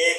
1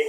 1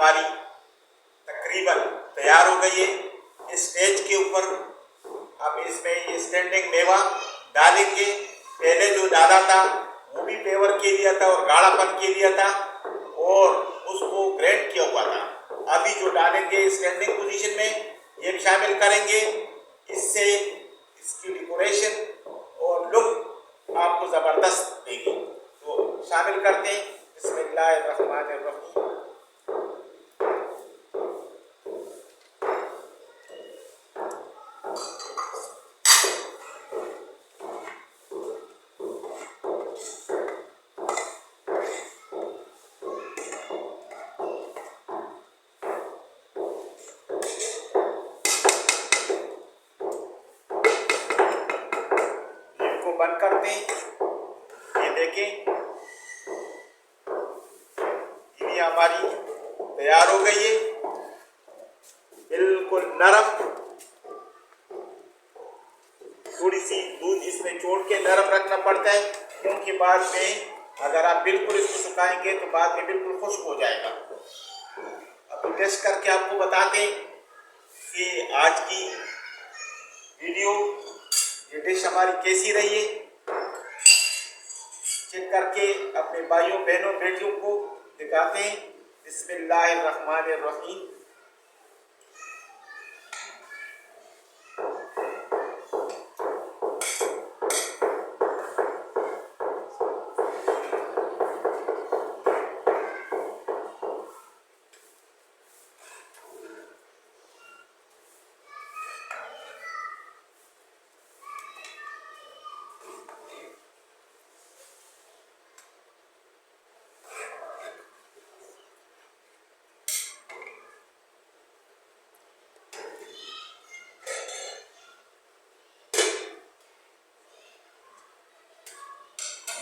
हमारी तकरीबन तैयार हो गई है। इस स्टेज के ऊपर अब इसमें ये स्टैंडिंग मेवा डालेंगे। पहले जो डाला था वो भी पेवर के लिया था और गाढ़ापन के लिया था और उसको ग्राइंड किया हुआ था। अभी जो डालेंगे स्टैंडिंग पोजीशन में ये भी शामिल करेंगे। इससे इसकी डेकोरेशन और लुक आपको ज़बरदस्त देगी। तो शामिल करते हैं। बिस्मिल्लाहिर्रहमानिर्रहीम। इसको बंद करते हैं। ये देखें, ये हमारी तैयार हो गई है, बिल्कुल नरम। थोड़ी सी दूध इसमें छोड़ के नरम रखना पड़ता है, क्योंकि बाद में अगर आप बिल्कुल इसको सुखाएंगे तो बाद में बिल्कुल खुश्क हो जाएगा। अब टेस्ट करके आपको बताते हैं कि आज की वीडियो ये डिश हमारी कैसी रही है। चेक करके अपने भाइयों बहनों बेटियों को दिखाते हैं। बिस्मिल्लाहिर्रहमानिर्रहीम।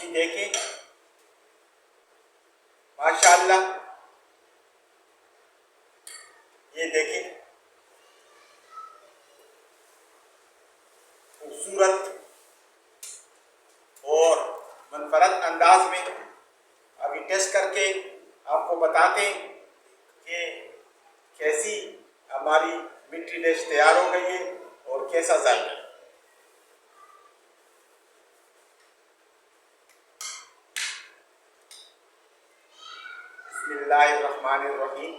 ये देखें, माशाअल्लाह। ये देखें, खूबसूरत और मनफरद अंदाज में। अभी टेस्ट करके आपको बताते हैं कि कैसी हमारी मीठी डिश तैयार हो गई है और कैसा जायका। बिस्मिल्लाहिर्रहमानिर्रहीम।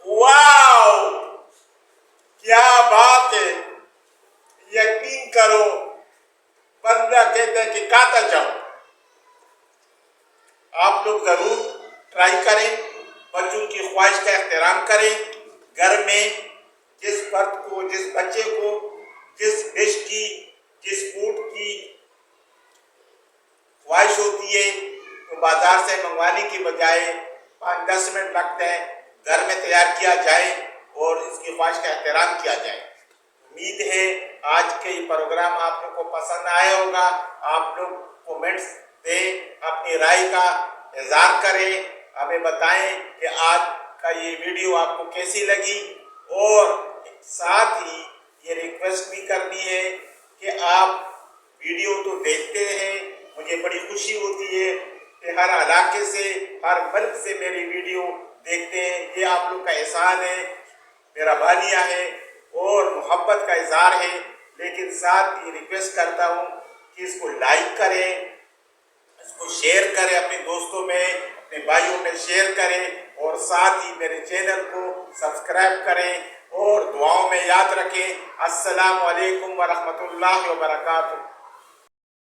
वाओ, क्या बात है! यकीन करो, बंदा कहते हैं कि खाता जाओ। आप लोग जरूर ट्राई करें, बच्चों की ख्वाहिश का एहतराम करें। घर में जिस फर्द को, जिस बच्चे को, जिस डिश की, जिस फूड की ख्वाहिश होती है तो बाजार से मंगवाने की बजाय 5-10 मिनट लगते हैं, घर में तैयार किया जाए और इसकी ख्वाहिश का एहतराम किया जाए। उम्मीद है आज के ये प्रोग्राम आप लोग को पसंद आया होगा। आप लोग कमेंट्स दें, अपनी राय का इज़हार करें, हमें बताएं कि आज का ये वीडियो आपको कैसी लगी। और साथ ही ये रिक्वेस्ट भी करनी है कि आप वीडियो तो देखते हैं, मुझे बड़ी खुशी होती है कि हर इलाके से, हर मुल्क से मेरी वीडियो देखते हैं। ये आप लोग का एहसान है, मेरा भानिया है और मोहब्बत का इज़हार है। लेकिन साथ ये रिक्वेस्ट करता हूँ कि इसको लाइक करें, इसको शेयर करें, अपने दोस्तों में, अपने भाइयों में शेयर करें और साथ ही मेरे चैनल को सब्सक्राइब करें और दुआओं में याद रखें। अस्सलामु अलैकुम व रहमतुल्लाहि व बरकातुहू।